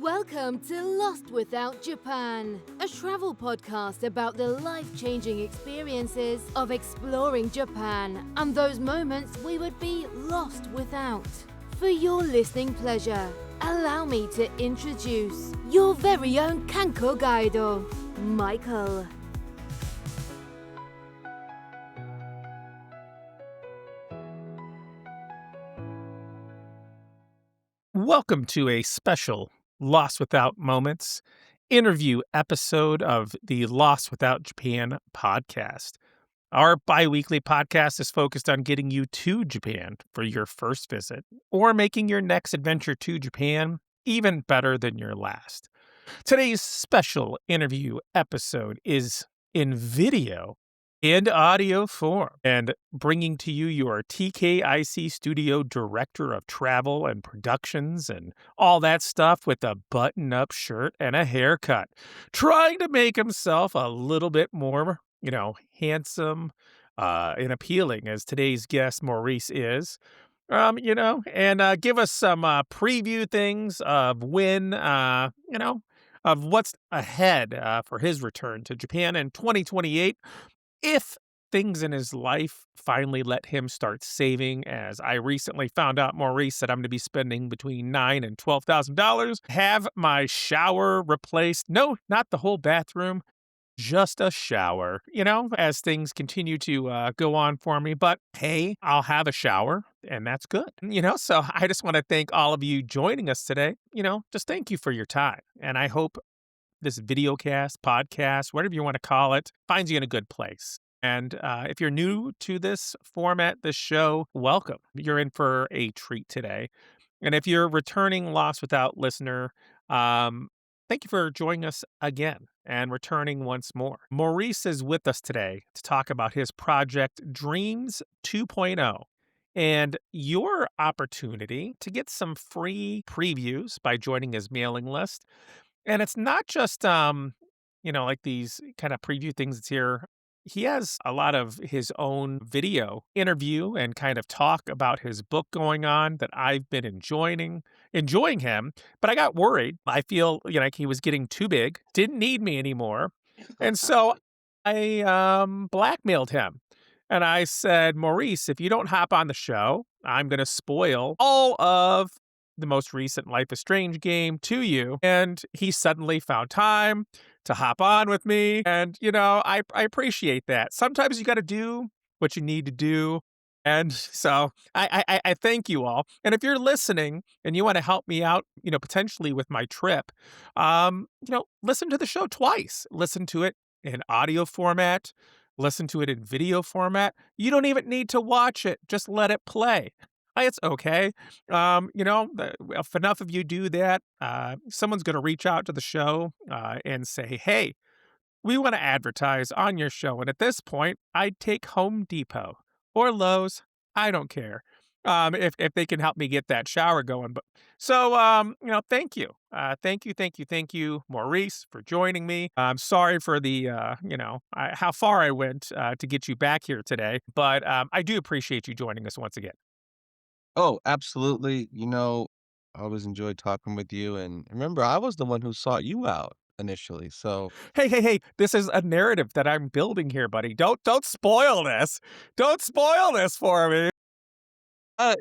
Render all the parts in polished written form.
Welcome to Lost Without Japan, a travel podcast about the life-changing experiences of exploring Japan and those moments we would be lost without. For your listening pleasure, allow me to introduce your very own Kanko Guido, Michael. Welcome to a special Lost Without Moments interview episode of the Lost Without Japan podcast. Our bi-weekly podcast is focused on getting you to Japan for your first visit or making your next adventure to Japan even better than your last. Today's special interview episode is in video and audio form, and bringing to you your TKIC Studio Director of Travel and Productions and all that stuff with a button-up shirt and a haircut, trying to make himself a little bit more, handsome and appealing as today's guest, Maurice, is. And give us some preview things of when, of what's ahead for his return to Japan in 2028, if things in his life finally let him start saving. As I recently found out, Maurice, that I'm going to be spending between $9,000 and $12,000. Have my shower replaced. No, not the whole bathroom. Just a shower, as things continue to go on for me. But hey, I'll have a shower and that's good. So I just want to thank all of you joining us today. Just thank you for your time. And I hope this videocast, podcast, whatever you want to call it, finds you in a good place. And if you're new to this format, this show, welcome. You're in for a treat today. And if you're returning Lost Without listener, thank you for joining us again and returning once more. Maurice is with us today to talk about his project Dreams 2.0 and your opportunity to get some free previews by joining his mailing list. And it's not just like these kind of preview things that's here. He has a lot of his own video interview and kind of talk about his book going on that I've been enjoying him, but I got worried. I feel like he was getting too big, didn't need me anymore. And so I blackmailed him. And I said, Maurice, if you don't hop on the show, I'm going to spoil all of the most recent Life is Strange game to you. And he suddenly found time to hop on with me. And, I appreciate that. Sometimes you got to do what you need to do. And so I thank you all. And if you're listening and you want to help me out, potentially with my trip, listen to the show twice. Listen to it in audio format. Listen to it in video format. You don't even need to watch it. Just let it play. It's okay. If enough of you do that, someone's going to reach out to the show and say, hey, we want to advertise on your show. And at this point, I'd take Home Depot or Lowe's. I don't care if they can help me get that shower going. But so, thank you. Thank you, Maurice, for joining me. I'm sorry for the, how far I went to get you back here today. But I do appreciate you joining us once again. Oh, absolutely. I always enjoyed talking with you. And remember, I was the one who sought you out initially. So, Hey, this is a narrative that I'm building here, buddy. Don't spoil this. Don't spoil this for me.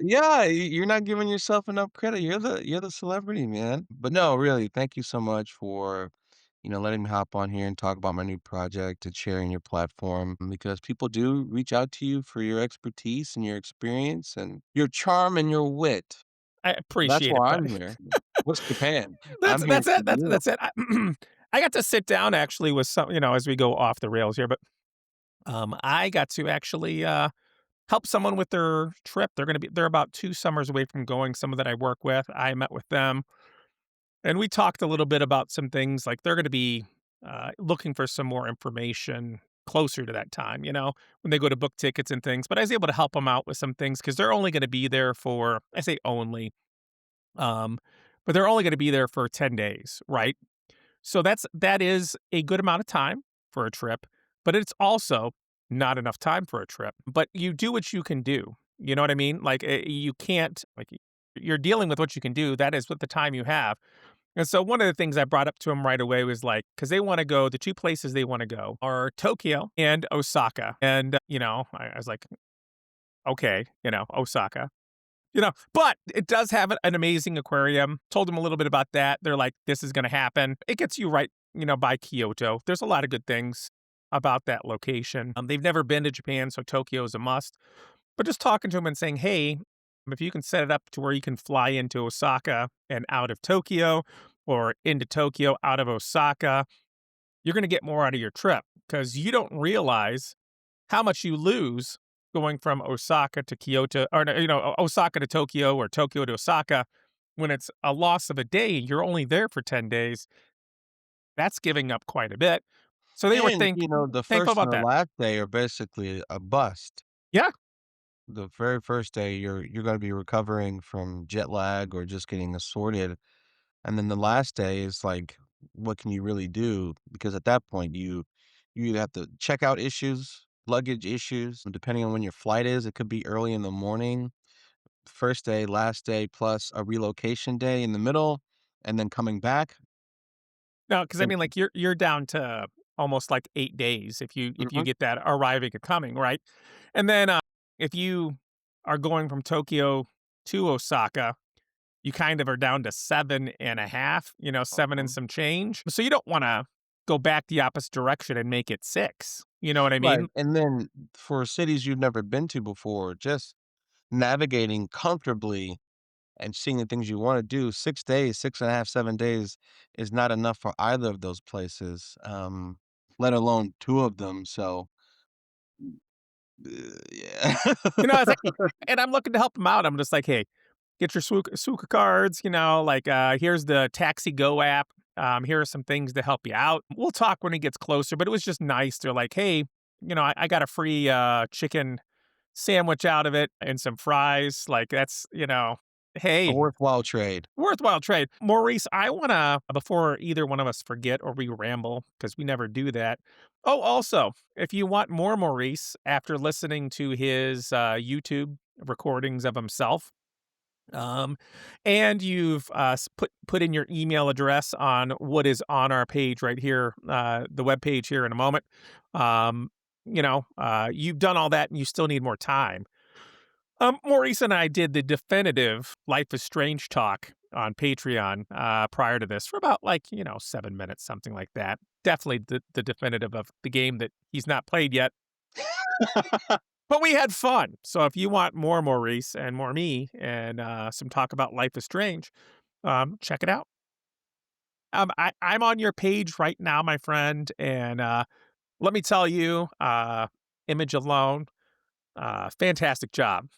yeah, you're not giving yourself enough credit. You're the celebrity, man. But no, really, thank you so much for, letting me hop on here and talk about my new project and sharing your platform because people do reach out to you for your expertise and your experience and your charm and your wit. I That's appreciate it, why I'm buddy. here. What's Japan? That's I'm here that's for it. you. That's it. I got to sit down actually with some, as we go off the rails here, but I got to actually help someone with their trip. They're about 2 summers away from going. Someone that I work with, I met with them, and we talked a little bit about some things. Like they're going to be looking for some more information closer to that time. When they go to book tickets and things. But I was able to help them out with some things because they're only going to be there for, I say only, um, but they're only going to be there for 10 days, right? So that is a good amount of time for a trip, but it's also not enough time for a trip. But you do what you can do. You know what I mean? Like you can't, like, you're dealing with what you can do. That is what the time you have. And so one of the things I brought up to him right away was like, because they want to go, the two places they want to go are Tokyo and Osaka. And, I was like, okay, Osaka. But it does have an amazing aquarium. Told them a little bit about that. They're like, this is going to happen. It gets you right, by Kyoto. There's a lot of good things about that location. They've never been to Japan, so Tokyo is a must. But just talking to them and saying, hey, if you can set it up to where you can fly into Osaka and out of Tokyo or into Tokyo out of Osaka, you're going to get more out of your trip because you don't realize how much you lose going from Osaka to Kyoto or, Osaka to Tokyo or Tokyo to Osaka when it's a loss of a day. You're only there for 10 days. That's giving up quite a bit. So they were And, the thankful first and about the that. last day are basically a bust. Yeah. The very first day, you're gonna be recovering from jet lag or just getting assorted, and then the last day is like, what can you really do? Because at that point, you either have to check out issues, luggage issues, and depending on when your flight is, it could be early in the morning, first day, last day, plus a relocation day in the middle, and then coming back. No, because I And mean, like, you're down to almost, like, 8 days if you mhm, get that arriving and coming, right? And then, if you are going from Tokyo to Osaka, you kind of are down to 7.5, 7 and mhm. some change. So you don't wanna go back the opposite direction and make it 6, you know what I Right, mean? and then for cities you've never been to before, just navigating comfortably and seeing the things you wanna do, 6 days, 6.5, 7 days is not enough for either of those places, let alone 2 of them, so, yeah. It's like and I'm looking to help them out. I'm just like, "Hey, get your Suica cards, like, here's the Taxi Go app. Here are some things to help you out. We'll talk when it gets closer." But it was just nice. They're like, hey, I got a free chicken sandwich out of it and some fries. Like, that's, A hey, worthwhile trade. worthwhile trade. Maurice, I want to, before either one of us forget or we ramble, because we never do that. Oh, also, if you want more Maurice after listening to his YouTube recordings of himself, um, and you've put in your email address on what is on our page right here, the web page here in a moment. You've done all that, and you still need more time. Maurice and I did the definitive Life is Strange talk on Patreon prior to this for about 7 minutes, something like that. Definitely the definitive of the game that he's not played yet. But we had fun. So if you want more Maurice and more me and some talk about Life is Strange, check it out. I'm on your page right now, my friend, and let me tell you, image alone, fantastic job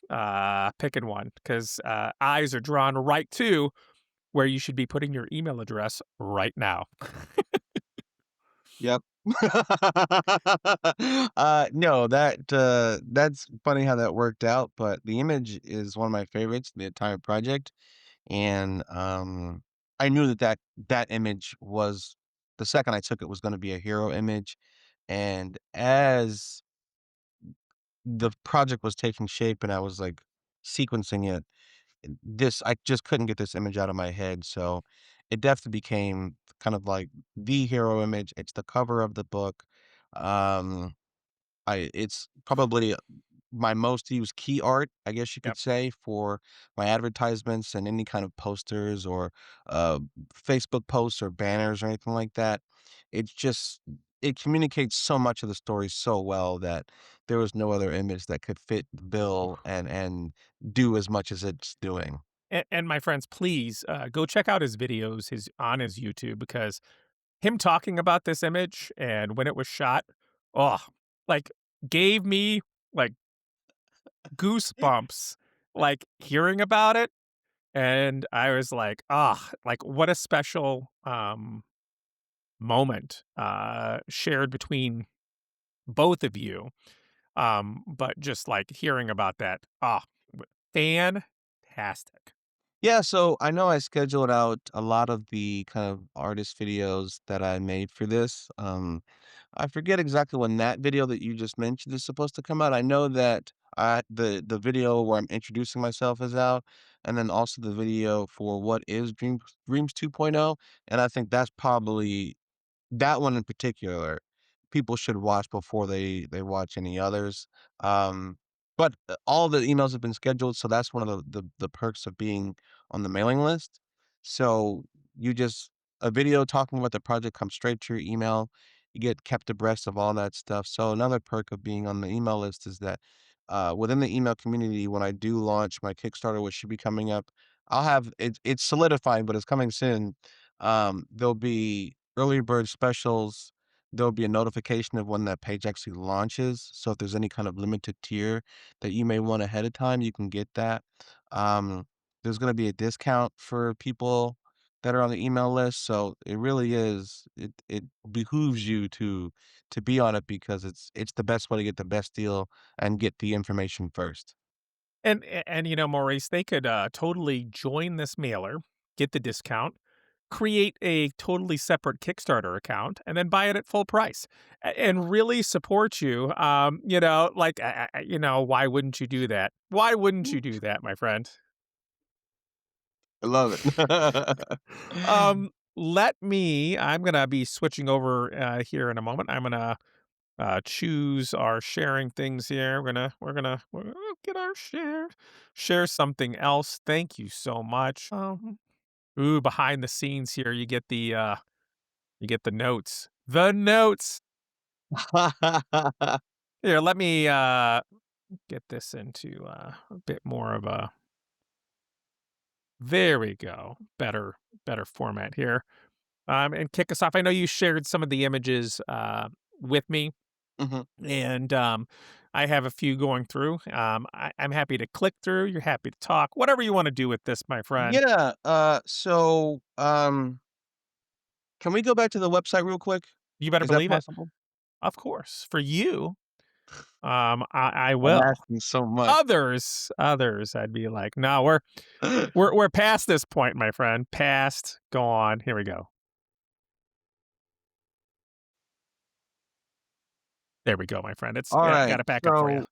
picking one because eyes are drawn right to where you should be putting your email address right now. Yep. No, that's funny how that worked out, but the image is one of my favorites, the entire project, and, I knew that image was the second I took it was gonna be a hero image, and as the project was taking shape and I was, like, sequencing it, this I just couldn't get this image out of my head, so it definitely became kind of like the hero image. It's the cover of the book. Um, it's probably my most used key art, I guess you could Yep. say, for my advertisements and any kind of posters or uh, Facebook posts or banners or anything like that. It's just it communicates so much of the story so well that there was no other image that could fit the bill and do as much as it's doing. And my friends, please go check out his videos on his YouTube because him talking about this image and when it was shot, oh, like gave me like goosebumps, like hearing about it. And I was like, ah, like what a special moment shared between both of you. But just like hearing about that, ah, fantastic. Yeah, so I know I scheduled out a lot of the kind of artist videos that I made for this. I forget exactly when that video that you just mentioned is supposed to come out. I know that the video where I'm introducing myself is out, and then also the video for what is Dreams 2.0, and I think that's probably that one in particular, people should watch before they watch any others. Um, but, all the emails have been scheduled, so that's one of the perks of being on the mailing list. So, you just a video talking about the project comes straight to your email. You get kept abreast of all that stuff. So, another perk of being on the email list is that, within the email community, when I do launch my Kickstarter, which should be coming up, I'll have it's solidifying, but it's coming soon. There'll be early bird specials. There'll be a notification of when that page actually launches. So if there's any kind of limited tier that you may want ahead of time, you can get that. Um, there's going to be a discount for people that are on the email list. So it really is it behooves you to be on it because it's the best way to get the best deal and get the information first. And Maurice, they could totally join this mailer, get the discount, create a totally separate Kickstarter account, and then buy it at full price, and really support you. Like, why wouldn't you do that? Why wouldn't you do that, my friend? I love it. I'm gonna be switching over here in a moment. I'm gonna choose our sharing things here. We're gonna get our share something else. Thank you so much. Ooh, behind the scenes here, you get the notes. The notes. Here, let me get this into a bit more of a there we go. Better format here. And kick us off. I know you shared some of the images with me, Mhm. and I have a few going through. I'm happy to click through. You're happy to talk. Whatever you want to do with this, my friend. Yeah, can we go back to the website real quick? You better Is that believe it. possible? Of course, for you, I I'm will. asking so much. Others, I'd be like, no, we're past this point, my friend. Past. Go on. Here we go. There we go, my friend. It's yeah, got Alright, it back up for you. so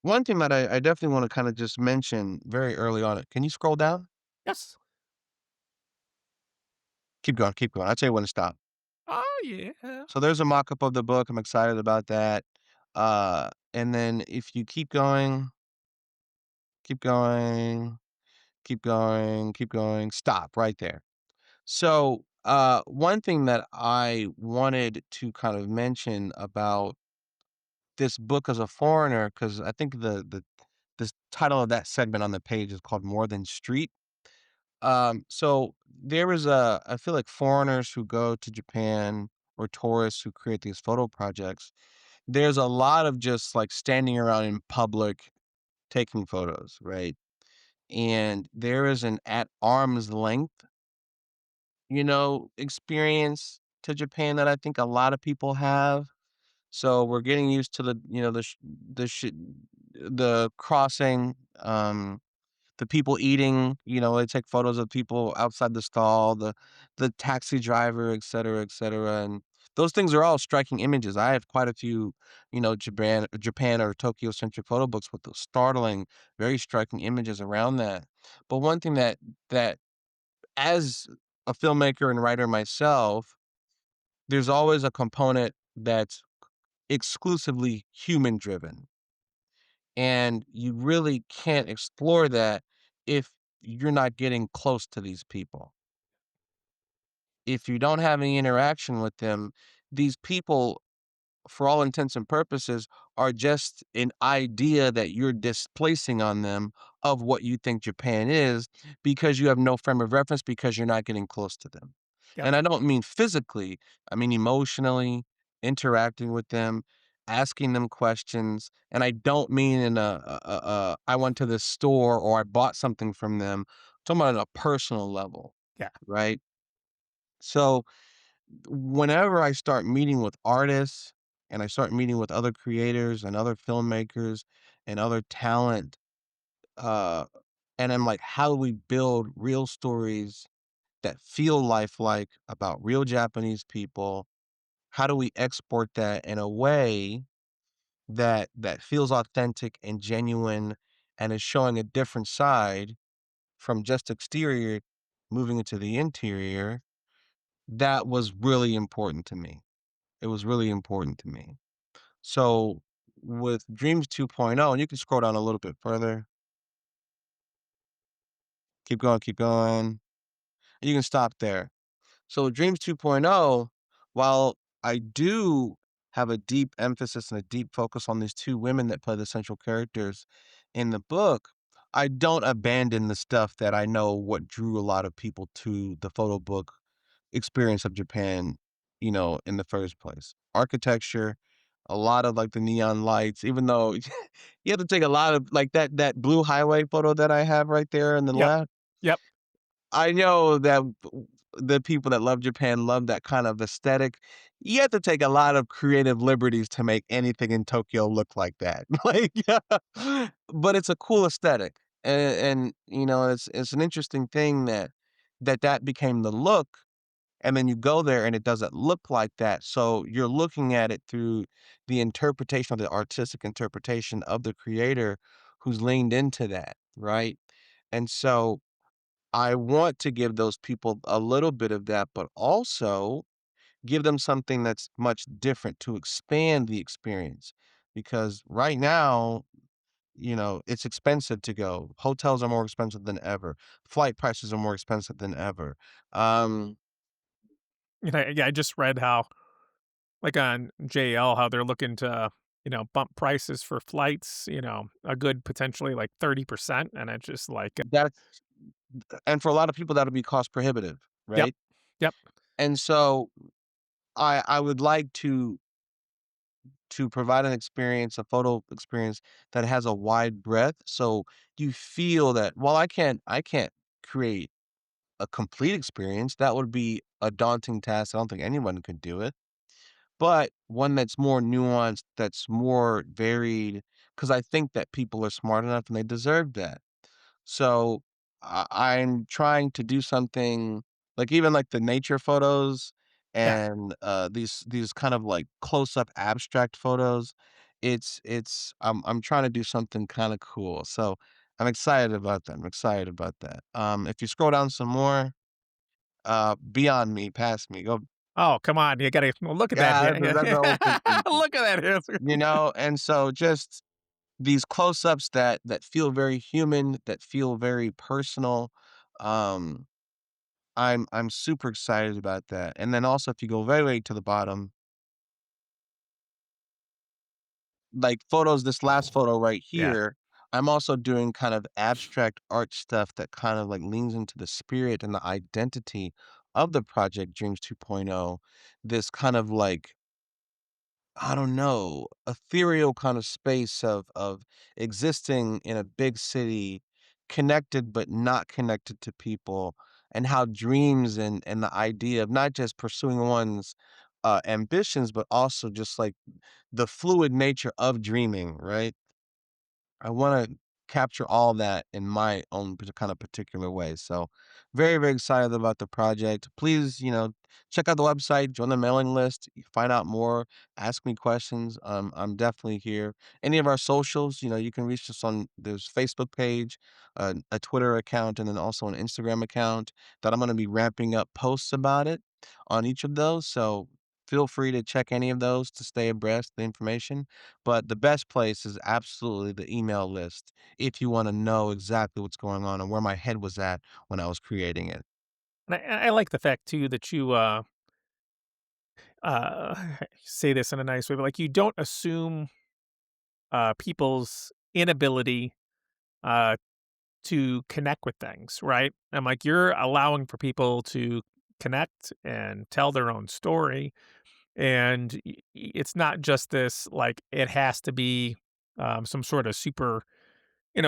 one thing that I definitely wanna kinda just mention very early on can you scroll down? Yes. Keep going, I'll tell you when to stop. Oh yeah. So there's a mock-up of the book, I'm excited about that, and then if you keep going, keep going, stop right there. So, one thing that I wanted to kind of mention about this book as a foreigner, because I think the title of that segment on the page is called More Than Street. So there is I feel like foreigners who go to Japan or tourists who create these photo projects, there's a lot of just like standing around in public taking photos, right? And there is an at arm's length, experience to Japan that I think a lot of people have. So we're getting used to the crossing, the people eating, they take photos of people outside the stall, the taxi driver, et cetera, and those things are all striking images. I have quite a few, Japan or Tokyo-centric photo books with those startling, very striking images around that. But one thing that as a filmmaker and writer myself, there's always a component that's exclusively human driven. And you really can't explore that if you're not getting close to these people. If you don't have any interaction with them, these people, for all intents and purposes, are just an idea that you're displacing on them of what you think Japan is because you have no frame of reference because you're not getting close to them. Yep. And I don't mean physically, I mean emotionally, interacting with them, asking them questions. And I don't mean in I went to this store or I bought something from them. I'm talking about on a personal level, Yeah. right? So, whenever I start meeting with artists and I start meeting with other creators and other filmmakers and other talent, uh, And I'm like, how do we build real stories that feel lifelike about real Japanese people? How do we export that in a way that feels authentic and genuine and is showing a different side from just exterior moving into the interior? That was really important to me. It was really important to me. So with Dreams 2.0, and you can scroll down a little bit further. Keep going, keep going. You can stop there. So Dreams 2.0, while I do have a deep emphasis and a deep focus on these two women that play the central characters in the book, I don't abandon the stuff that I know what drew a lot of people to the photo book experience of Japan, in the first place. Architecture, a lot of like the neon lights, even though you have to take a lot of like that blue highway photo that I have right there on the Yep. left. Yep. I know that the people that love Japan love that kind of aesthetic. You have to take a lot of creative liberties to make anything in Tokyo look like that. Like, yeah. But it's a cool aesthetic. And it's an interesting thing that became the look, and then you go there and it doesn't look like that. So you're looking at it through the interpretation of the artistic interpretation of the creator who's leaned into that, right? And so I want to give those people a little bit of that, but also give them something that's much different to expand the experience. Because right now, it's expensive to go. Hotels are more expensive than ever. Flight prices are more expensive than ever. Um, Yeah, I just read how, like on JL, how they're looking to, bump prices for flights, a good potentially like 30%. And it's just like, that's and for a lot of people that'll be cost prohibitive, yep, right? yep, And so I would like to provide an experience, a photo experience that has a wide breadth. So you feel that while I can't create a complete experience, that would be a daunting task. I don't think anyone could do it. But one that's more nuanced, that's more varied, because I think that people are smart enough and they deserve that. So I'm trying to do something like even like the nature photos yeah. and these kind of like close up abstract photos. I'm trying to do something kind of cool. So I'm excited about that. I'm excited about that. If you scroll down some more, beyond me, past me, go. Oh, come on. You gotta well, look at that. Yeah, Yeah, that's the whole thing. yeah. Look at that. And so just these close-ups that feel very human, that feel very personal. Um, I'm super excited about that. And then also if you go very, way to the bottom, like photos, this last photo right Yeah. here, I'm also doing kind of abstract art stuff that kind of like leans into the spirit and the identity of the project Dreams 2.0. This kind of like I don't know, ethereal kind of space of existing in a big city, connected but not connected to people, and how dreams and the idea of not just pursuing one's ambitions, but also just like the fluid nature of dreaming, right? I wanna capture all that in my own kind of particular way. So very, very excited about the project. Please, check out the website, join the mailing list, find out more, ask me questions. I'm definitely here. Any of our socials, you can reach us on there's Facebook page, a Twitter account, and then also an Instagram account that I'm gonna be ramping up posts about it on each of those. So feel free to check any of those to stay abreast of the information. But the best place is absolutely the email list if you wanna know exactly what's going on and where my head was at when I was creating it. And I like the fact too that you uh say this in a nice way, but like you don't assume people's inability uh to connect with things, right? I'm like, you're allowing for people to connect and tell their own story. And it's not just this, like, it has to be some sort of super,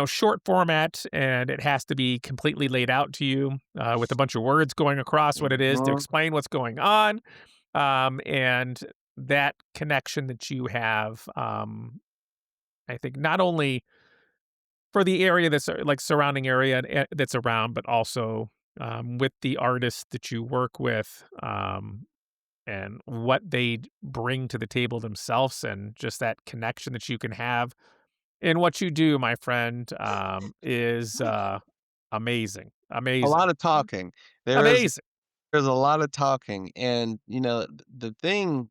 short format and it has to be completely laid out to you with a bunch of words going across what it is to Mhm. explain what's going on. And that connection that you have, I think not only for the area that's, like, surrounding area, that's around, but also, with the artists that you work with, and what they bring to the table themselves and just that connection that you can have in what you do, my friend, is, amazing, A amazing, lot of talking. There is amazing. there's a lot of talking, and, the thing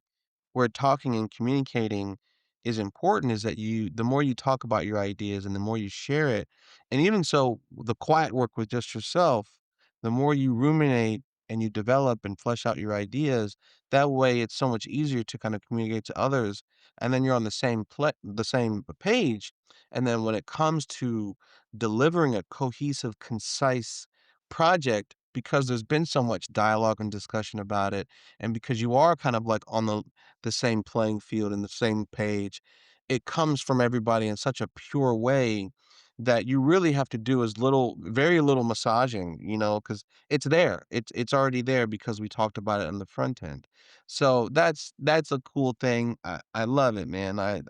where talking and communicating is important is that the more you talk about your ideas and the more you share it, and even so, the quiet work with just yourself, the more you ruminate and you develop and flesh out your ideas, that way it's so much easier to kind of communicate to others, and then you're on the same page, and then when it comes to delivering a cohesive, concise project, because there's been so much dialogue and discussion about it, and because you are kind of like on the same playing field and the same page. It comes from everybody in such a pure way that you really have to do very little massaging, because it's there. It's already there because we talked about it on the front end. So that's a cool thing. I love it, man. I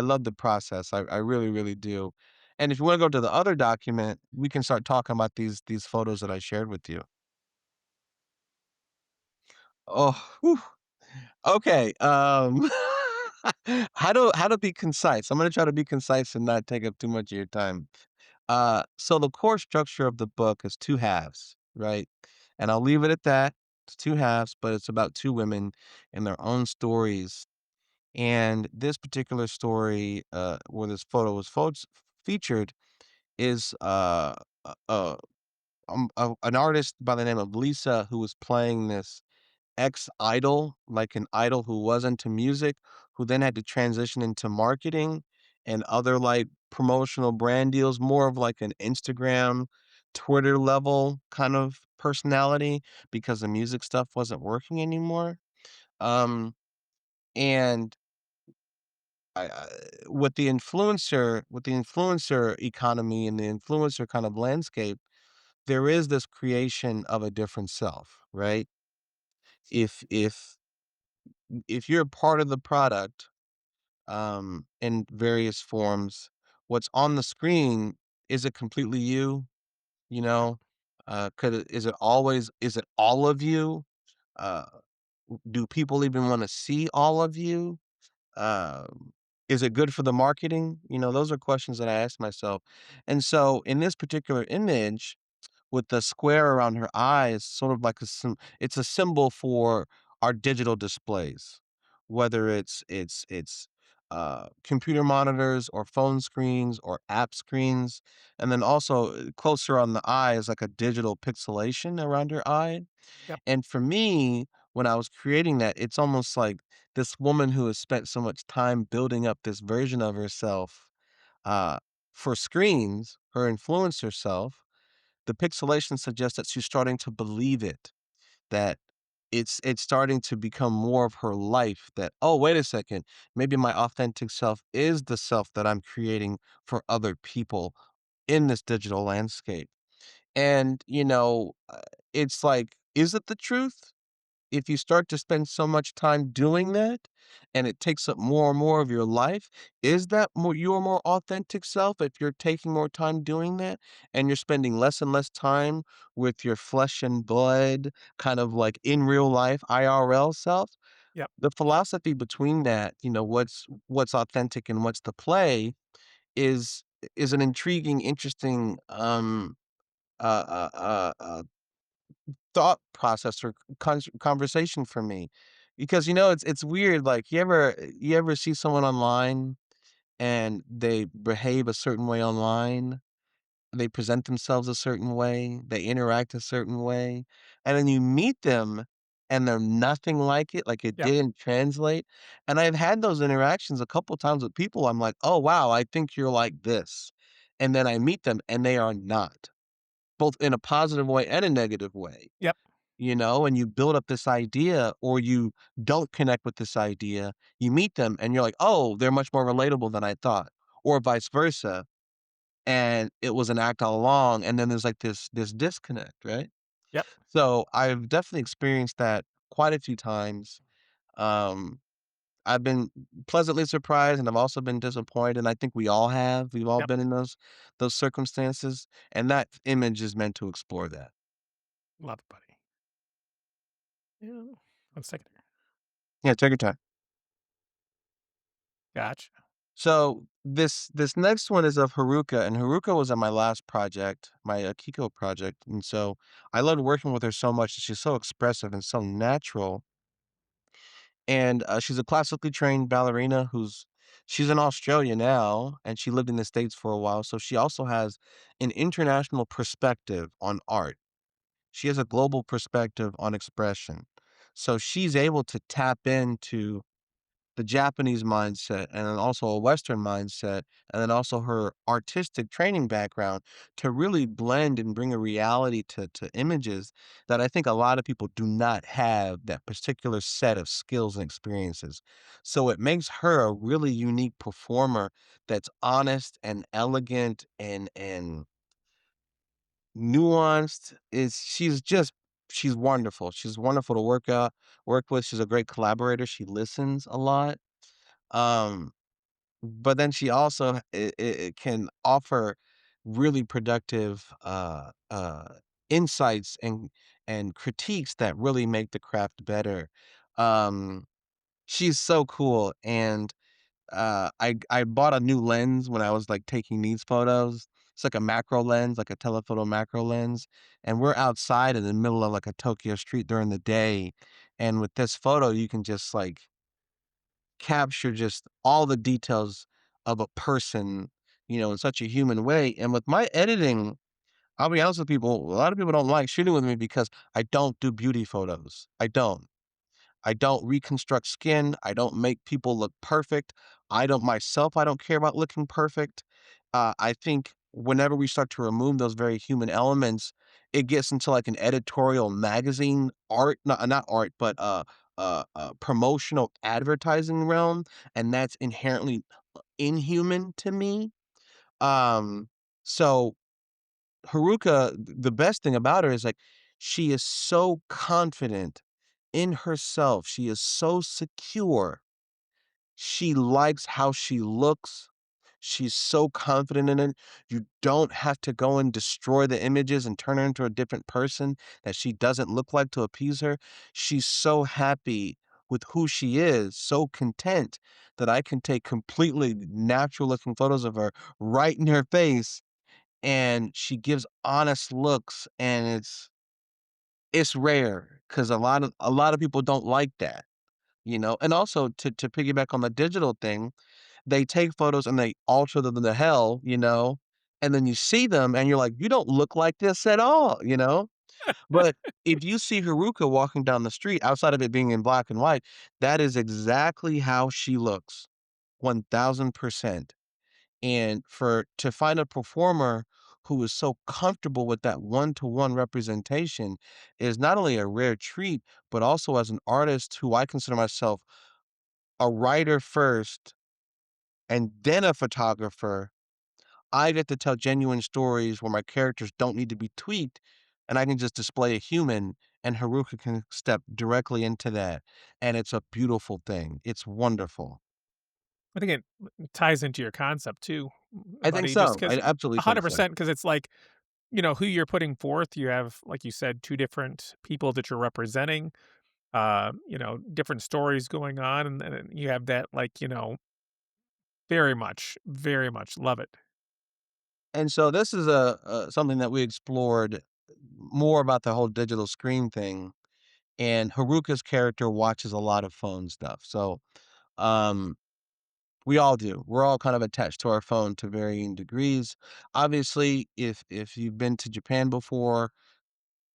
love the process. I really, really do. And if you want to go to the other document, we can start talking about these photos that I shared with you. Oh, whew. Okay, how to be concise. I'm gonna try to be concise and not take up too much of your time. So the core structure of the book is 2 halves, right? And I'll leave it at that. It's 2 halves, but it's about 2 women and their own stories. And this particular story, where this photo was featured is, an artist by the name of Lisa who was playing this ex-idol, like an idol who was into music, who then had to transition into marketing and other, like, promotional brand deals, more of like an Instagram, Twitter level kind of personality because the music stuff wasn't working anymore. Um, and I with the influencer economy and the influencer kind of landscape, there is this creation of a different self, right? If if you're part of the product, in various forms, what's on the screen, is it completely you? You know? Is it all of you? Uh, do people even wanna see all of you? Is it good for the marketing? Those are questions that I ask myself. And so in this particular image, with the square around her eyes, sort of like it's a symbol for our digital displays, whether it's computer monitors or phone screens or app screens, and then also closer on the eye is like a digital pixelation around her eye. Yep, And for me, when I was creating that, it's almost like this woman who has spent so much time building up this version of herself, uh, for screens, her influencer self. The pixelation suggests that she's starting to believe it, that it's starting to become more of her life, that, "Oh, wait a second, maybe my authentic self is the self that I'm creating for other people in this digital landscape." And, it's like, is it the truth? If you start to spend so much time doing that and it takes up more and more of your life, is that your more authentic self if you're taking more time doing that and you're spending less and less time with your flesh and blood, kind of like in real life IRL self? yep, The philosophy between that, what's authentic and what's the play is is an intriguing, interesting uh, uh, uh, thought process or conversation for me. Because, it's weird, like, you ever see someone online and they behave a certain way online, they present themselves a certain way, they interact a certain way, and then you meet them and they're nothing like it, like it yep, didn't translate. And I've had those interactions a couple times with people. I'm like, "Oh, wow, I think you're like this." And then I meet them and they are not, both in a positive way and a negative way. yep, And you build up this idea, or you don't connect with this idea, you meet them and you're like, "Oh, they're much more relatable than I thought," or vice versa, and it was an act all along, and then there's, like, this disconnect, right? yep. So, I've definitely experienced that quite a few times, um, I've been pleasantly surprised, and I've also been disappointed, and I think we all have. We've all Yep. been in those circumstances, and that image is meant to explore that. Love it, buddy. Yeah. 1 second here. Yeah, take your time. Gotcha. So this next one is of Haruka, and Haruka was on my last project, my Akiko project, and so I loved working with her so much. She's so expressive and so natural, and she's a classically trained ballerina who's she's in Australia now, and she lived in the States for a while, so she also has an international perspective on art. She has a global perspective on expression. So she's able to tap into the Japanese mindset and then also a Western mindset, and then also her artistic training background to really blend and bring a reality to images that I think a lot of people do not have that particular set of skills and experiences. So it makes her a really unique performer that's honest and elegant and nuanced. Is she's wonderful. She's wonderful to work with. She's a great collaborator. She listens a lot. Um, but then she also it can offer really productive, insights and critiques that really make the craft better. Um, she's so cool, and, I bought a new lens when I was, like, taking these photos. It's like a macro lens, like a telephoto macro lens, and we're outside in the middle of, like, a Tokyo street during the day, and with this photo, you can just, like, capture just all the details of a person, in such a human way. And with my editing, I'll be honest with people, a lot of people don't like shooting with me because I don't do beauty photos. I don't. I don't reconstruct skin. I don't make people look perfect. I don't care about looking perfect. I think whenever we start to remove those very human elements, it gets into like an editorial magazine art, not art, but promotional advertising realm. And that's inherently inhuman to me. Um, so Haruka, the best thing about her is like she is so confident in herself. She is so secure. She likes how she looks. She's so confident in it. You don't have to go and destroy the images and turn her into a different person that she doesn't look like to appease her. She's so happy with who she is, so content that I can take completely natural looking photos of her right in her face, and she gives honest looks, and it's rare because a lot of people don't like that. And also to piggyback on the digital thing, they take photos and they alter them to hell, and then you see them and you're like, "You don't look like this at all?" But if you see Haruka walking down the street, outside of it being in black and white, that is exactly how she looks, 1000%. And for to find a performer who is so comfortable with that one-to-one representation is not only a rare treat, but also as an artist who I consider myself a writer first and then a photographer, I get to tell genuine stories where my characters don't need to be tweaked, and I can just display a human, and Haruka can step directly into that, and it's a beautiful thing. It's wonderful. I think it ties into your concept too, I think buddy, just so. I because absolutely think so. 100% because it's like, who you're putting forth, you have, like you said, 2 different people that you're representing, different stories going on, and then you have that, like, very much love it. And so this is a something that we explored more about the whole digital screen thing, and Haruka's character watches a lot of phone stuff. So, um, we all do. We're all kind of attached to our phone to varying degrees. Obviously, if you've been to Japan before,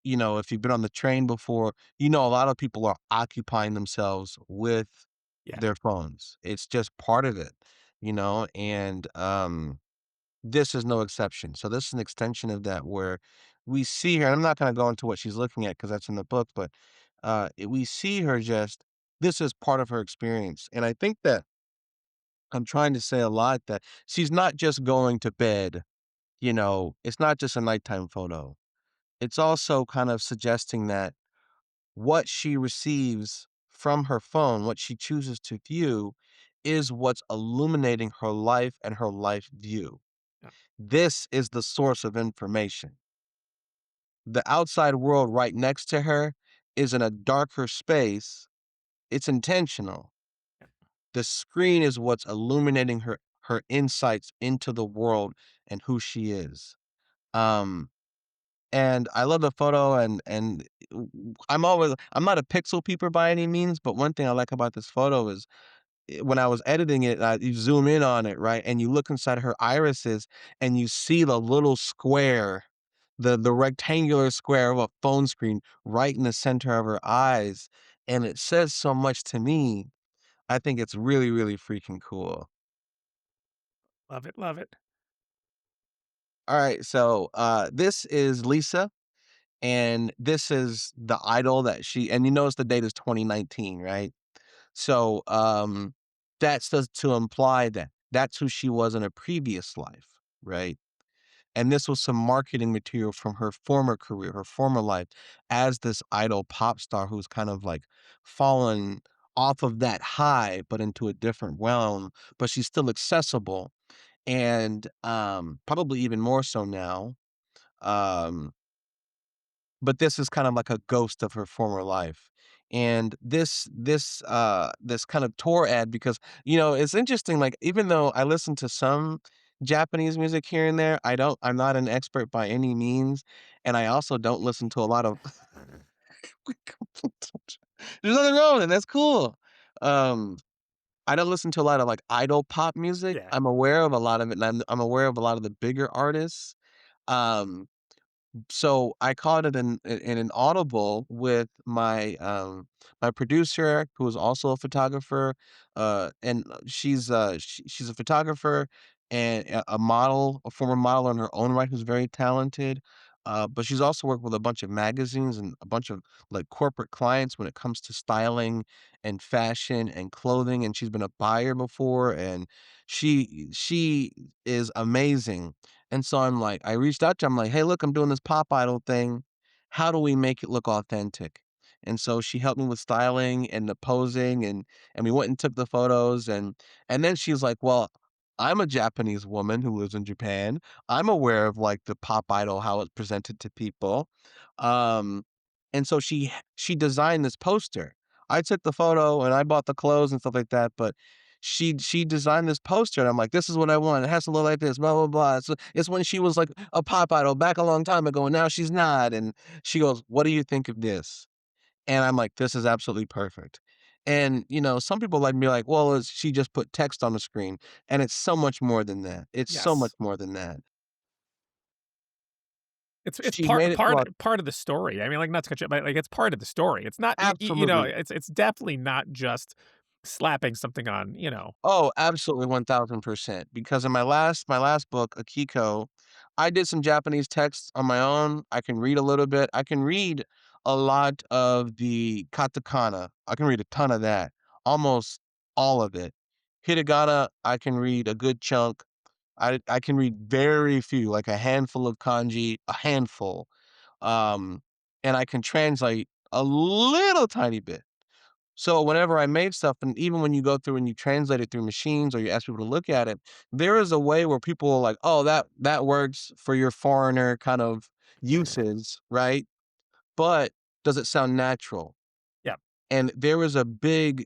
if you've been on the train before, a lot of people are occupying themselves with Yeah. their phones. It's just part of it, and this is no exception. So this is an extension of that where we see her, and I'm not gonna go into what she's looking at because that's in the book, but, we see her just this is part of her experience, and I think that I'm trying to say a lot that she's not just going to bed, it's not just a nighttime photo. It's also kind of suggesting that what she receives from her phone, what she chooses to view, is what's illuminating her life and her life view. Yeah. This is the source of information. The outside world right next to her is in a darker space. It's intentional. The screen is what's illuminating her insights into the world and who she is. Um, and I love the photo and I'm not a pixel peeper by any means, but one thing I like about this photo is when I was editing it, you zoom in on it, right? And you look inside her irises and you see the little square, the rectangular square of a phone screen right in the center of her eyes. And it says so much to me. I think it's really, really freaking cool. Love it, love it. All right, so this is Lisa, and this is the idol that she and you notice the date is 2019, right? So that's to imply that that's who she was in a previous life, right? And this was some marketing material from her former career, her former life as this idol pop star who's kind of like fallen off of that high, but into a different realm, but she's still accessible and probably even more so now. Um, but this is kind of like a ghost of her former life. And this kind of tour ad because it's interesting, like even though I listen to some Japanese music here and there, I'm not an expert by any means, and I also don't listen to a lot of there's nothing wrong with it, that's cool. Um, I don't listen to a lot of like idol pop music. Yeah. I'm aware of a lot of it, and I'm aware of a lot of the bigger artists. Um, so I caught it in an audible with my producer, who is also a photographer, and she's a photographer and a model, a former model in her own right, who's very talented. But she's also worked with a bunch of magazines and a bunch of like corporate clients when it comes to styling and fashion and clothing. And she's been a buyer before, and she is amazing. And so I reached out to her, I'm like, "Hey, look, I'm doing this pop idol thing. How do we make it look authentic?" And so she helped me with styling and the posing and we went and took the photos and then she's like, "Well, I'm a Japanese woman who lives in Japan. I'm aware of like the pop idol, how it's presented to people." Um, and so she designed this poster. I took the photo and I bought the clothes and stuff like that, but she designed this poster and I'm like, "This is what I want. It has to look like this, blah, blah, blah." It's when she was like a pop idol back a long time ago and now she's not. And she goes, "What do you think of this?" And I'm like, "This is absolutely perfect." And, some people like me like, "Well, she just put text on the screen." And it's so much more than that. It's so much Yes. more than that. It's She part made it part look part of the story. I mean, like, not to cut you, but, like, it's part of the story. It's not absolutely. it's definitely not just slapping something on, Oh, absolutely 1000%. Because in my last book, Akiko, I did some Japanese text on my own. I can read a little bit. I can read a lot of the katakana. I can read a ton of that, almost all of it. Hiragana, I can read a good chunk. I can read very few, like a handful of kanji, a handful. Um, and I can translate a little tiny bit. So whenever I made stuff, and even when you go through and you translate it through machines or you ask people to look at it, there is a way where people are like, "Oh, that works for your foreigner kind of uses, right? But does it sound natural?" yeah. And there is a big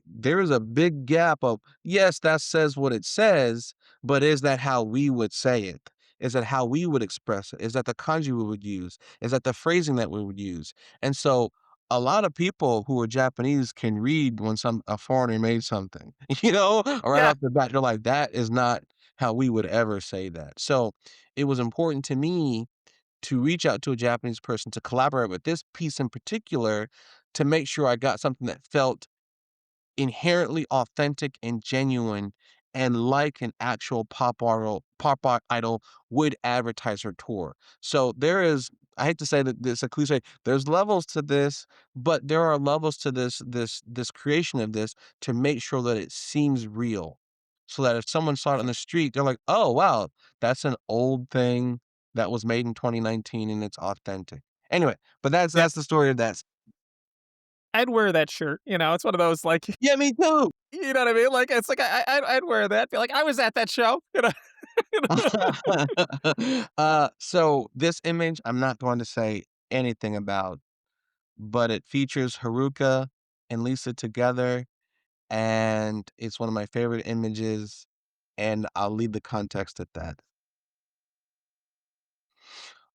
gap of, yes, that says what it says, but is that how we would say it? Is that how we would express it? Is that the kanji we would use? Is that the phrasing that we would use? And so a lot of people who are Japanese can read when a foreigner made something, right Yeah. off the bat. They're like, that is not how we would ever say that. So it was important to me to reach out to a Japanese person to collaborate with this piece in particular to make sure I got something that felt inherently authentic and genuine and like an actual pop idol would advertise her tour. So there is, I hate to say that this is a cliche, there's levels to this, but there are levels to this creation of this to make sure that it seems real. So that if someone saw it on the street, they're like, "Oh wow, that's an old thing that was made in 2019 and it's authentic." Anyway, but that's Yeah. that's the story of that. I'd wear that shirt, it's one of those, like, Yeah, me too. you know what I mean? Like, it's like I'd wear that, be like, "I was at that show," you know? So this image, I'm not going to say anything about, but it features Haruka and Lisa together, and it's one of my favorite images, and I'll leave the context at that.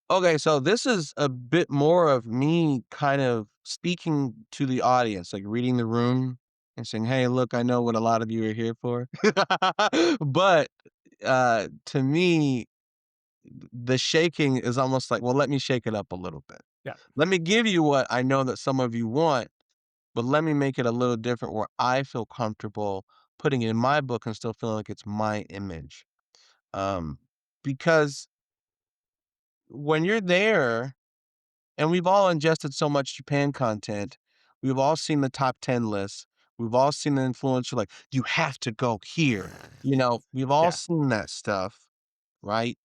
Okay, so this is a bit more of me kind of speaking to the audience, like reading the room and saying, "Hey, look, I know what a lot of you are here for." But, to me, the shaking is almost like, "Well, let me shake it up a little bit. Yeah, Let me give you what I know that some of you want, but let me make it a little different where I feel comfortable putting it in my book and still feeling like it's my image." Um, because when you're there and we've all ingested so much Japan content, we've all seen the top 10 lists, we've all seen the influencer like, "You have to go here." We've all yeah, seen that stuff, right?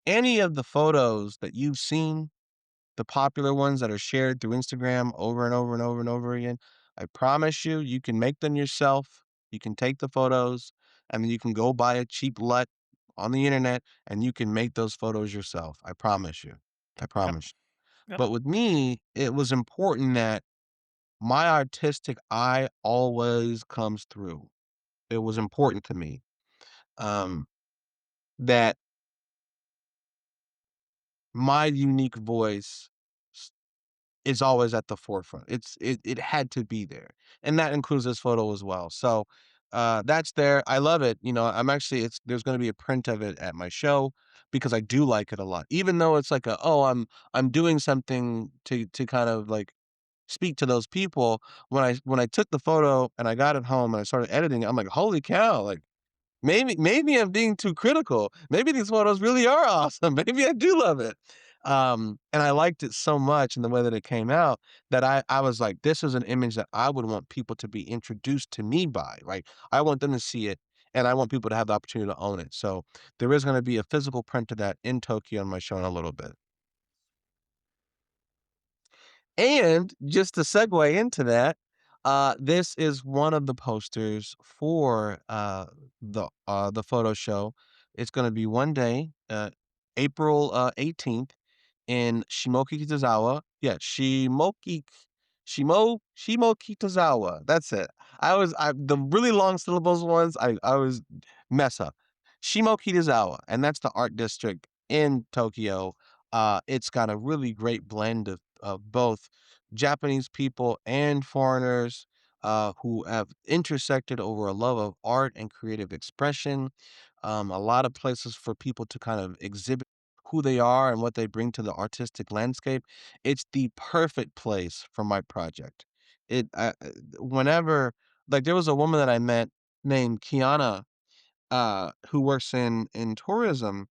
Any of the photos that you've seen, the popular ones that are shared through Instagram over and over and over and over again, I promise you, you can make them yourself. You can take the photos and then you can go buy a cheap LUT on the internet and you can make those photos yourself. I promise you. I yep, promise. yep, But with me, it was important that my artistic eye always comes through. It was important to me, um, that my unique voice is always at the forefront. It had to be there, and that includes this photo as well. So, that's there. I love it. I'm actually it's there's gonna be a print of it at my show because I do like it a lot. Even though it's like "Oh, I'm doing something to kind of, like, speak to those people." When I took the photo and I got it home and I started editing it, I'm like, "Holy cow," like, maybe I'm being too critical. Maybe these photos really are awesome. Maybe I do love it. And I liked it so much in the way that it came out that I was like, this is an image that I would want people to be introduced to me by, right? I want them to see it and I want people to have the opportunity to own it. So there is going to be a physical print of that in Tokyo on my show in a little bit. And just to segue into that, this is one of the posters for the photo show. It's going to be one day, April 18th in Shimokitazawa. Yeah, Shimokitazawa. That's it. I the really long syllables ones I always mess up. Shimokitazawa, and that's the art district in Tokyo. It's got a really great blend of both Japanese people and foreigners who have intersected over a love of art and creative expression. A lot of places for people to kind of exhibit who they are and what they bring to the artistic landscape. It's the perfect place for my project. Whenever, like, there was a woman that I met named Kiana, who works in tourism,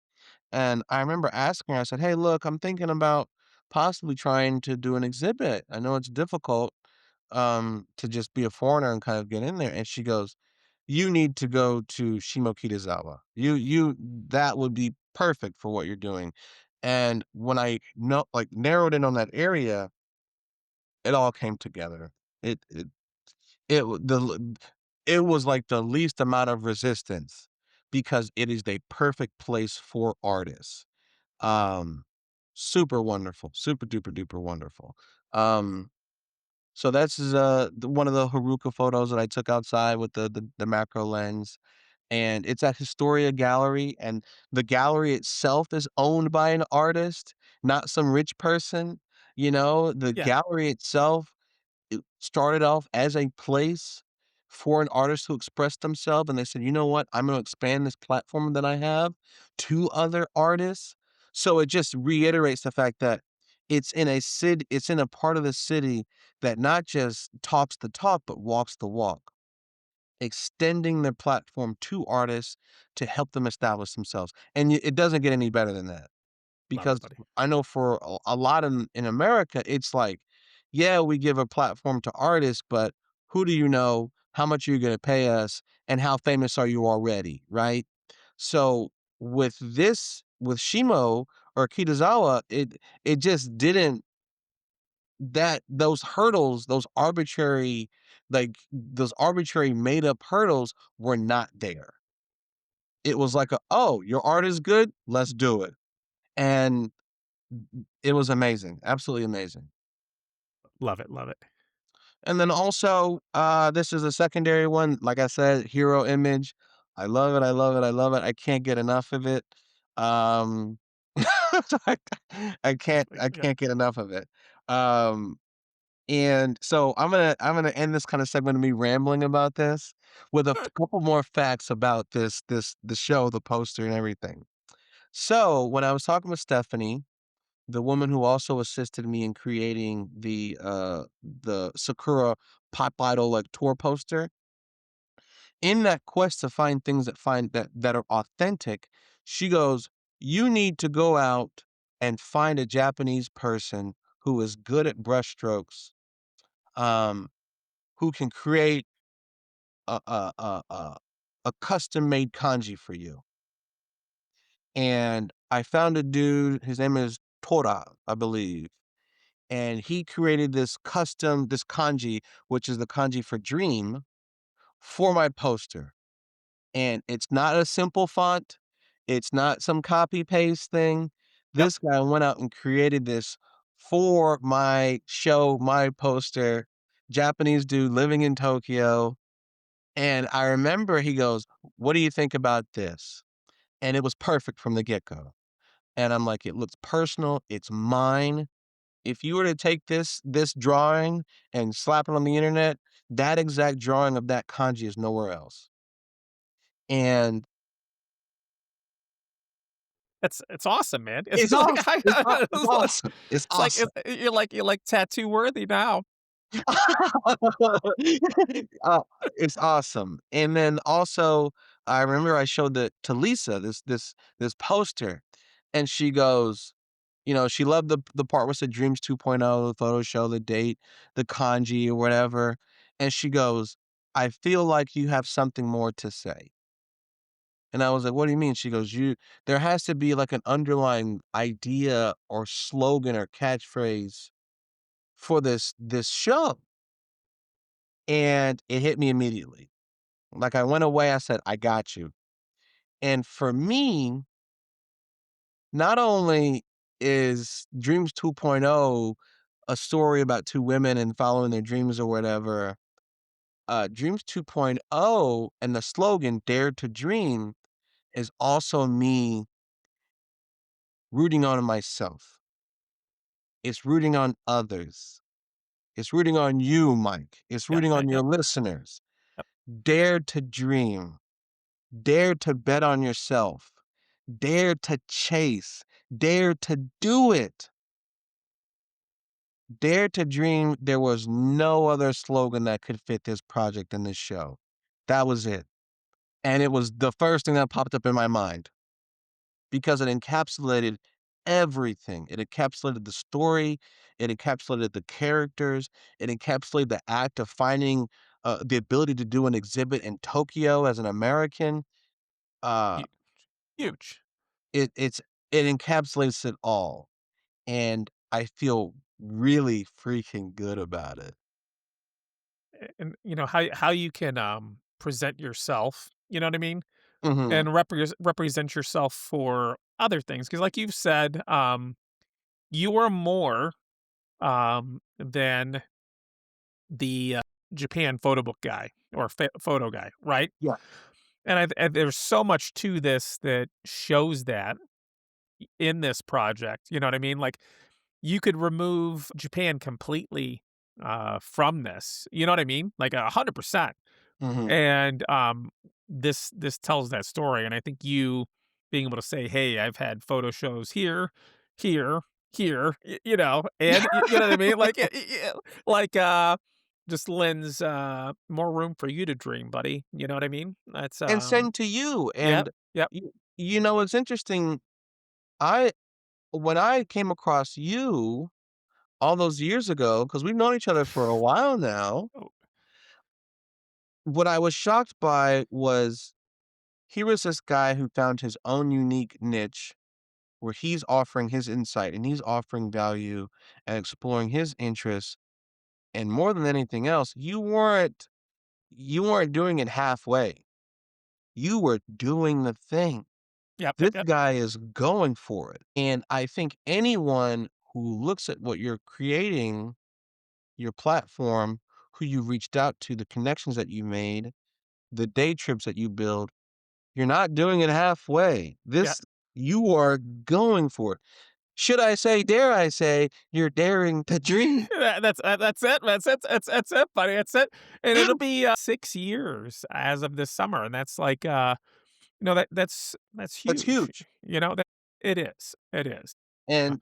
and I remember asking her, I said, "Hey, look, I'm thinking about possibly trying to do an exhibit. I know it's difficult to just be a foreigner and kind of get in there." And she goes, "You need to go to Shimokitazawa. That would be perfect for what you're doing." And when I know like narrowed in on that area, it all came together. It it it w- the l- it was like the least amount of resistance because it is a perfect place for artists. um, Super wonderful, super duper duper wonderful. Um, so that's one of the Haruka photos that I took outside with the macro lens, and it's at Historia Gallery, and the gallery itself is owned by an artist, not some rich person. The yeah, gallery itself, it started off as a place for an artist to express themselves, and they said, "You know what? I'm gonna expand this platform that I have to other artists." So it just reiterates the fact that it's in a part of the city that not just talks the talk, but walks the walk, extending their platform to artists to help them establish themselves. And it doesn't get any better than that. love it, Because buddy. I know for a lot in America, it's like, yeah, we give a platform to artists, but who do you know? How much are you gonna pay us? And how famous are you already, right? So with Shimo or Kitazawa, it just didn't that those hurdles, those arbitrary made up hurdles were not there. It was like "Oh, your art is good? Let's do it." And it was amazing, absolutely amazing. Love it, love it. And then also, this is a secondary one, like I said, hero image. I love it, I love it, I love it. I can't get enough of it. Um, I Like, I yeah. can't get enough of it. Um, and so I'm gonna end this kind of segment of me rambling about this with a couple more facts about this the show, the poster, and everything. So when I was talking with Stephanie, the woman who also assisted me in creating the Sakura pop idol like tour poster, in that quest to find things that are authentic, she goes, "You need to go out and find a Japanese person who is good at brushstrokes, um, who can create a custom-made kanji for you." And I found a dude, his name is Tora, I believe, and he created this kanji, which is the kanji for dream, for my poster. And it's not a simple font. It's not some copy paste thing. Yep. This guy went out and created this for my show, my poster, Japanese dude living in Tokyo. And I remember he goes, "What do you think about this?" And it was perfect from the get-go. And I'm like, "It looks personal. It's mine. If you were to take this drawing and slap it on the internet, that exact drawing of that kanji is nowhere else." And It's awesome, man. It's it's like awesome. It's awesome. It's it's like awesome. you're like tattoo worthy now. Uh, it's awesome. And then also, I remember I showed that to Lisa, this poster, and she goes, she loved the part where it said Dreams 2.0, the photo show, the date, the kanji or whatever, and she goes, "I feel like you have something more to say." And I was like, "What do you mean?" She goes, "You there has to be like an underlying idea or slogan or catchphrase for this show." And it hit me immediately. Like I went away, I said, "I got you." And for me, not only is Dreams 2.0 a story about two women and following their dreams or whatever, Dreams 2.0 and the slogan Dare to Dream is also me rooting on myself. It's rooting on others. It's rooting on you, Mike. It's Yep, rooting on your yep, listeners. yep. Dare to dream. Dare to bet on yourself. Dare to chase. Dare to do it. Dare to dream. There was no other slogan that could fit this project and this show. That was it. And it was the first thing that popped up in my mind because it encapsulated everything. It encapsulated the story, it encapsulated the characters, it encapsulated the act of finding the ability to do an exhibit in Tokyo as an American. Uh, Hu huge. it's it encapsulates it all, and I feel really freaking good about it. And how you can, present yourself, you know what I mean? Mhm. And represent yourself for other things, because like you've said, you are more, than the, Japan photo book guy or photo guy, right? Yeah. And there's so much to this that shows that in this project, you know what I mean? Like, you could remove Japan completely, from this, you know what I mean? Like, 100%. Mhm. And, this tells that story, and I think you being able to say, "Hey, I've had photo shows here, here, here," and you know what I mean? Like, like, just lends, more room for you to dream, buddy, you know what I mean? That's, And send to you, yep, and yep. it's interesting, I when I came across you all those years ago, because 'cause we've known each other for a while now, Oh, what I was shocked by was here was this guy who found his own unique niche where he's offering his insight and he's offering value and exploring his interests. And more than anything else, you weren't doing it halfway. You were doing the thing. Yep, yep, This yep. guy is going for it. And I think anyone who looks at what you're creating, your platform, who you reached out to, the connections that you made, the day trips that you build, you're not doing it halfway. Yeah. You are going for it. Should I say, dare I say, you're daring to dream. That's it. That's it, buddy. That's it. And it'll be 6 years as of this summer, and that's like, that's That's huge. huge. That it is. It is. Uh, And,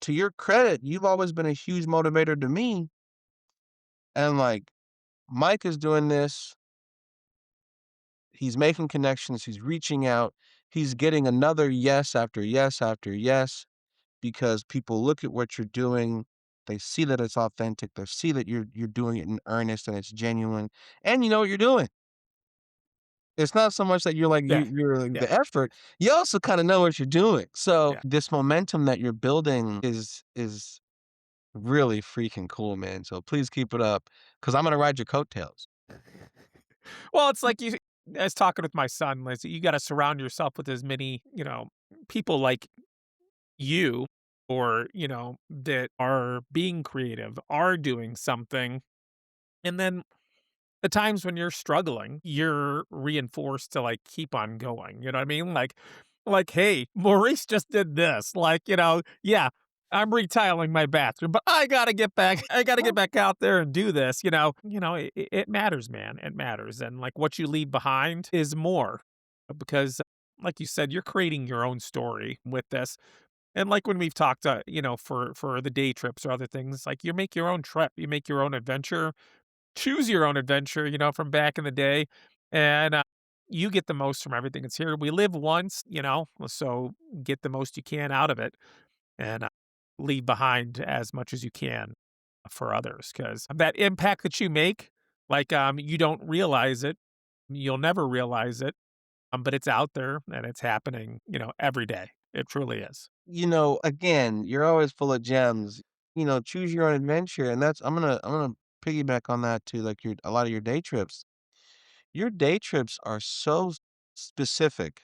to your credit, you've always been a huge motivator to me. And like, Mike is doing this. He's making connections. He's reaching out. He's getting another yes after yes after yes because people look at what you're doing. They see that it's authentic. They see that you're doing it in earnest and it's genuine, and you know what you're doing. It's not so much that you're like yeah, you're like yeah. the effort. You also kind of know what you're doing. So Yeah. this momentum that you're building is really freaking cool, man. So please keep it up because I'm gonna ride your coattails. Well, it's like I was talking with my son, Liz, you got to surround yourself with as many, people like you or, that are being creative, are doing something. And then the times when you're struggling, you're reinforced to like keep on going. You know what I mean? Like, hey, Maurice just did this. Like, yeah, I'm retiling my bathroom, but I gotta get back. I gotta get back out there and do this. It matters, man. It matters, and like what you leave behind is more because, like you said, you're creating your own story with this. And like when we've talked, for the day trips or other things, like you make your own trip, you make your own adventure, choose your own adventure, from back in the day, and you get the most from everything that's here. We live once, so get the most you can out of it, and leave behind as much as you can for others, because that impact that you make, like you don't realize it, you'll never realize it, but it's out there and it's happening, every day. It truly is. Again, you're always full of gems. Choose your own adventure, and I'm gonna piggyback on that too. Like a lot of your day trips. Your day trips are so specific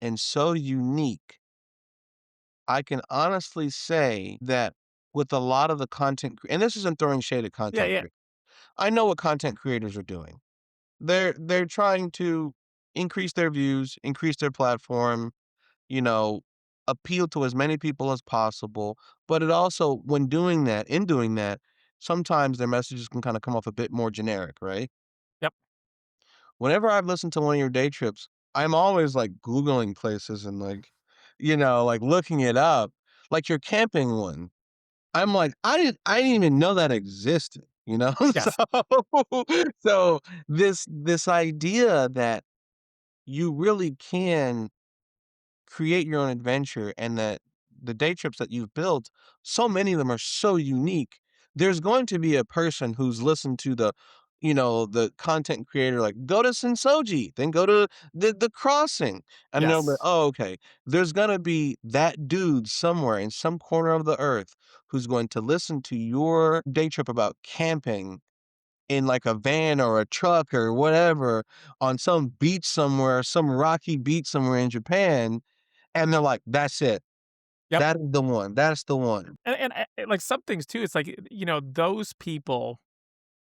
and so unique. I can honestly say that with a lot of the and this isn't throwing shade at Yeah, content yeah. creators. I know what content creators are doing. They're trying to increase their views, increase their platform, you know, appeal to as many people as possible. But it also, in doing that, sometimes their messages can kind of come off a bit more generic, right? Yep. Whenever I've listened to one of your day trips, I'm always like Googling places and like, like looking it up. Like your camping one. I'm like, I didn't even know that existed, you know? Yes. So this idea that you really can create your own adventure and that the day trips that you've built, so many of them are so unique. There's going to be a person who's listened to the content creator, like go to Sensoji, then go to the crossing. And they'll be, Yes. oh, okay. There's gonna be that dude somewhere in some corner of the earth who's going to listen to your day trip about camping in like a van or a truck or whatever on some beach somewhere, some rocky beach somewhere in Japan, and they're like, "That's it. Yep. That is the one. That's the one." Like some things too, it's like, those people,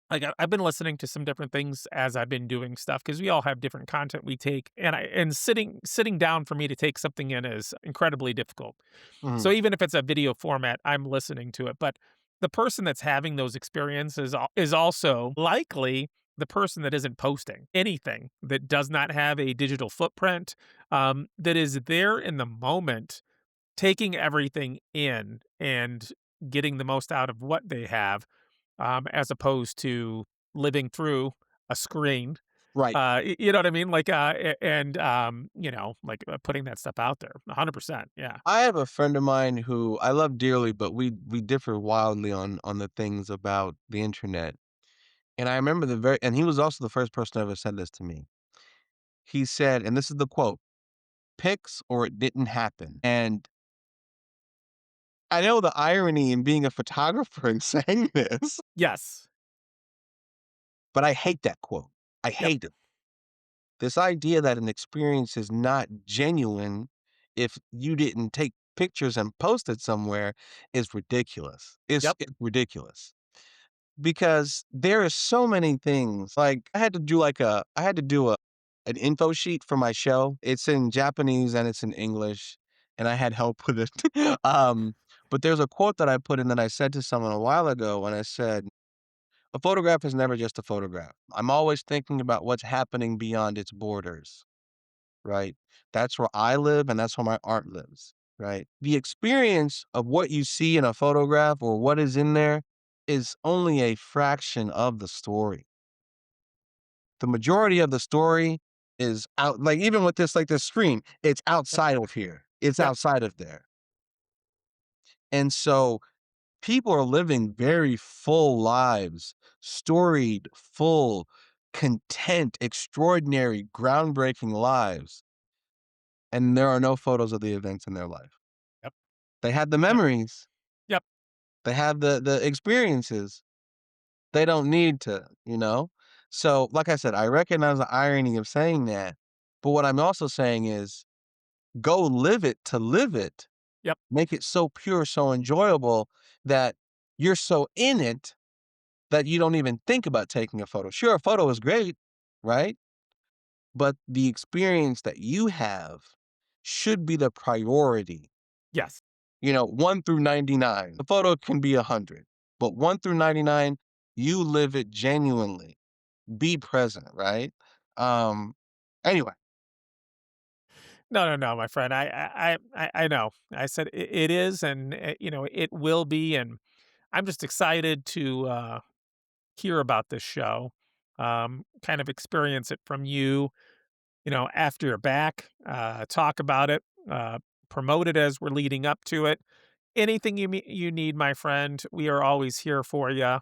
like I've been listening to some different things as I've been doing stuff because we all have different content we take, and sitting down for me to take something in is incredibly difficult. So Mhm. even if it's a video format, I'm listening to it. But the person that's having those experiences is also likely the person that isn't posting anything, that does not have a digital footprint, that is there in the moment, taking everything in and getting the most out of what they have, as opposed to living through a screen. Right. You know what I mean? Like, and like putting that stuff out there. 100%. Yeah. I have a friend of mine who I love dearly, but we differ wildly on the things about the internet. And I remember and he was also the first person to ever said this to me. He said, and this is the quote, pics or it didn't happen. And I know the irony in being a photographer and saying this, Yes. but I hate that quote. I Yep. hate it. This idea that an experience is not genuine if you didn't take pictures and post it somewhere is ridiculous. Yep. It's ridiculous. Because there are so many things, like, I had to do an info sheet for my show. It's in Japanese and it's in English, and I had help with it. But there's a quote that I put in that I said to someone a while ago, and I said, "A photograph is never just a photograph. I'm always thinking about what's happening beyond its borders." Right? That's where I live and that's where my art lives, right? The experience of what you see in a photograph or what is in there is only a fraction of the story. The majority of the story is out, like even with this, like this screen, it's Yep. outside of here. It's Yep. outside of there. And so people are living very full lives, storied, full, content, extraordinary, groundbreaking lives. And there are no photos of the events in their life. Yep. They had the Yep. memories, Yep. they have the experiences. They don't need to, you know? So, like I said, I recognize the irony of saying that, but what I'm also saying is go live it to live it. Yep. Make it so pure, so enjoyable that you're so in it that you don't even think about taking a photo. Sure, a photo is great, right? But the experience that you have should be the priority. Yes. 1 through 99. The photo can be 100, but 1 through 99, you live it genuinely. Be present, right? Um, anyway, No, no, no, my friend. I know. I said it is, and it will be, and I'm just excited to hear about this show, kind of experience it from you. After you're back, talk about it, promote it as we're leading up to it. Anything you need, my friend, we are always here for you.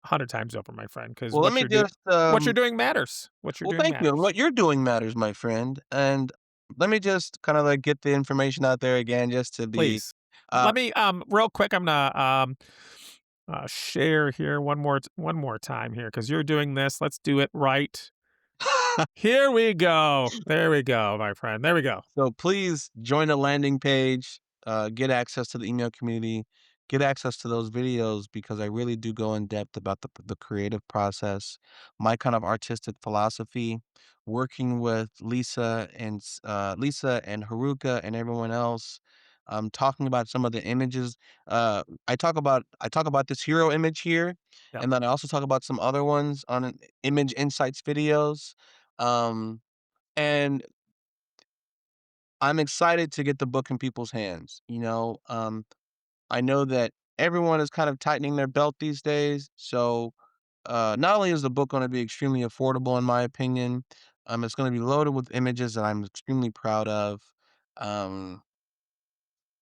100 times over, my friend, because well, let me just, what you're doing matters. What you're well, doing thank you. matters. What you're doing matters, my friend. And let me just kind of like get the information out there again, just to be, Please. uh, Let me real quick, I'm gonna share here one more time here because you're doing this. Let's do it right. Here we go. There we go, my friend. There we go. so please join the landing page, get access to the email community, get access to those videos because I really do go in depth about the creative process, my kind of artistic philosophy, working with Lisa and Haruka and everyone else. Talking about some of the images. I talk about this hero image here, Yep. and then I also talk about some other ones on image insights videos. Um, and I'm excited to get the book in people's hands. I know that everyone is kind of tightening their belt these days. So, not only is the book going to be extremely affordable, in my opinion, it's going to be loaded with images that I'm extremely proud of. Um,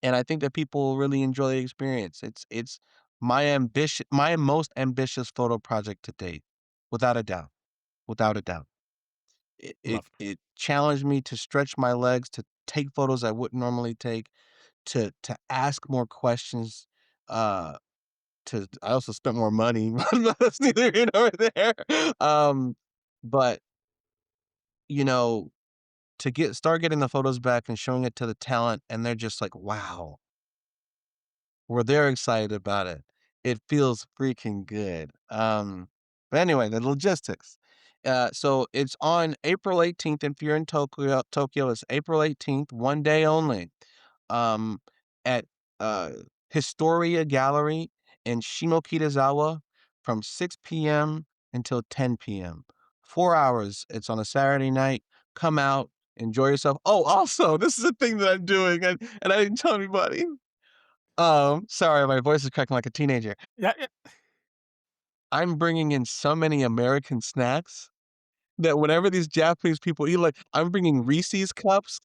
and I think that people will really enjoy the experience. It's my most ambitious photo project to date, without a doubt, without a doubt. It it Love. it challenged me to stretch my legs, to take photos I wouldn't normally take, to ask more questions, uh, I also spent more money, but that's neither here nor there. Um, but, you know, to start getting the photos back and showing it to the talent, and they're just like, "Wow." Where they're excited about it. It feels freaking good. But anyway, the logistics. So it's on April 18th. If you're in Tokyo, it's April 18th, one day only. Um, at uh Historia Gallery in Shimokitazawa from 6 p.m. until 10 p.m. 4 hours. It's on a Saturday night. Come out, enjoy yourself. Oh, also, this is a thing that I'm doing, and I didn't tell anybody. Sorry, my voice is cracking like a teenager. Yeah, yeah. I'm bringing in so many American snacks that whenever these Japanese people eat, like, I'm bringing Reese's cups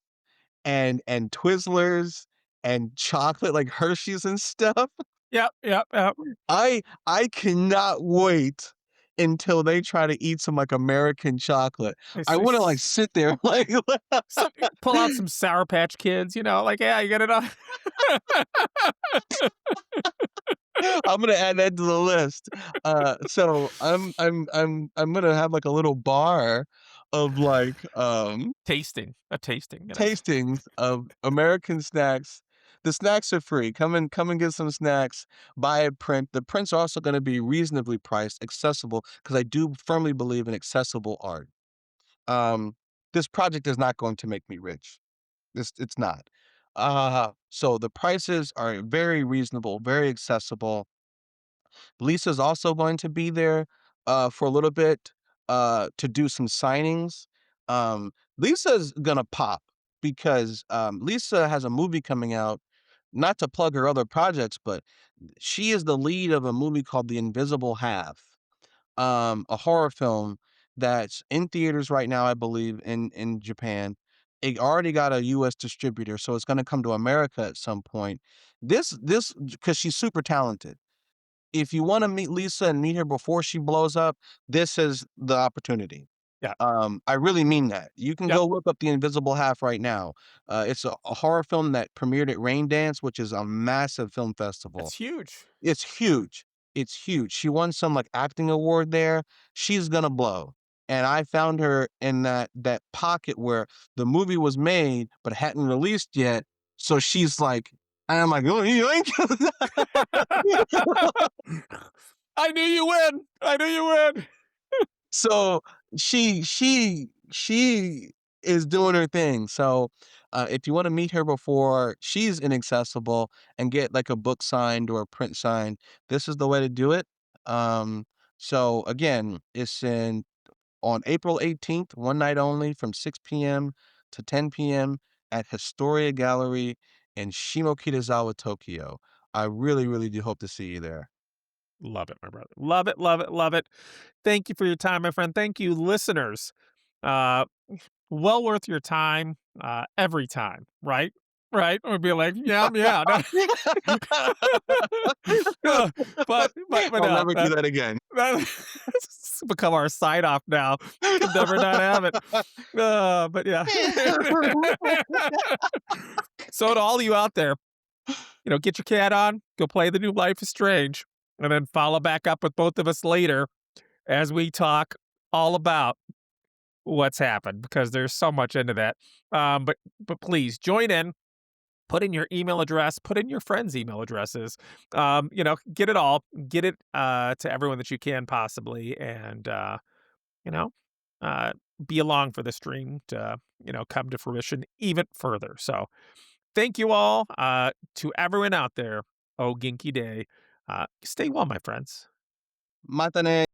and Twizzlers and chocolate, like Hershey's and stuff. Yep, yep, yep. I cannot wait until they try to eat some, like, American chocolate. It's I wanna, like, just sit there, like some pull out some Sour Patch Kids, like, "Yeah, you got it all." I'm gonna add that to the list. So I'm gonna have, like, a little bar of, like, A tasting. tastings of American snacks. The snacks are free. Come and get some snacks, buy a print. The prints are also gonna be reasonably priced, accessible, because I do firmly believe in accessible art. Um, this project is not going to make me rich. It's not. So the prices are very reasonable, very accessible. Lisa's also going to be there for a little bit to do some signings. Lisa's gonna pop because Lisa has a movie coming out. Not to plug her other projects, but she is the lead of a movie called The Invisible Half, a horror film that's in theaters right now, I believe, in Japan. It already got a US distributor, so it's gonna come to America at some point. This because she's super talented. If you wanna meet Lisa and meet her before she blows up, this is the opportunity. Yeah. I really mean that. You can Yep. go look up The Invisible Half right now. It's a horror film that premiered at Raindance, which is a massive film It's festival. huge. It's huge. It's huge. She won some, like, acting award there. She's gonna blow. And I found her in that pocket where the movie was made but hadn't released yet, so she's like and I'm like, "Oh, you ain't." I knew you win. I knew you win. So she is doing her thing. So if you want to meet her before she's inaccessible and get like a book signed or a print signed, this is the way to do it. Um, so again, it's in on April 18th, one night only from 6 p.m. to 10 p.m. at Historia Gallery in Shimokitazawa, Tokyo. I really, really do hope to see you there. Love it, my brother. Love it, love it, love it. Thank you for your time, my friend. Thank you, listeners. Uh, well worth your time, every time, right? Right? We'd be like, yeah, yeah. No. But I'll no, never do that again. that's become our sign off now. Could never not have it. But yeah. So to all of you out there, get your cat on, go play the new Life is Strange, and then follow back up with both of us later as we talk all about what's happened because there's so much into that. But please join in. Put in your email address. Put in your friends' email addresses. Get it all. Get it to everyone that you can possibly, and you know, uh, be along for this dream to come to fruition even further. So thank you all to everyone out there. Oh, Ginky Day. Stay well, my friends. Mata ne.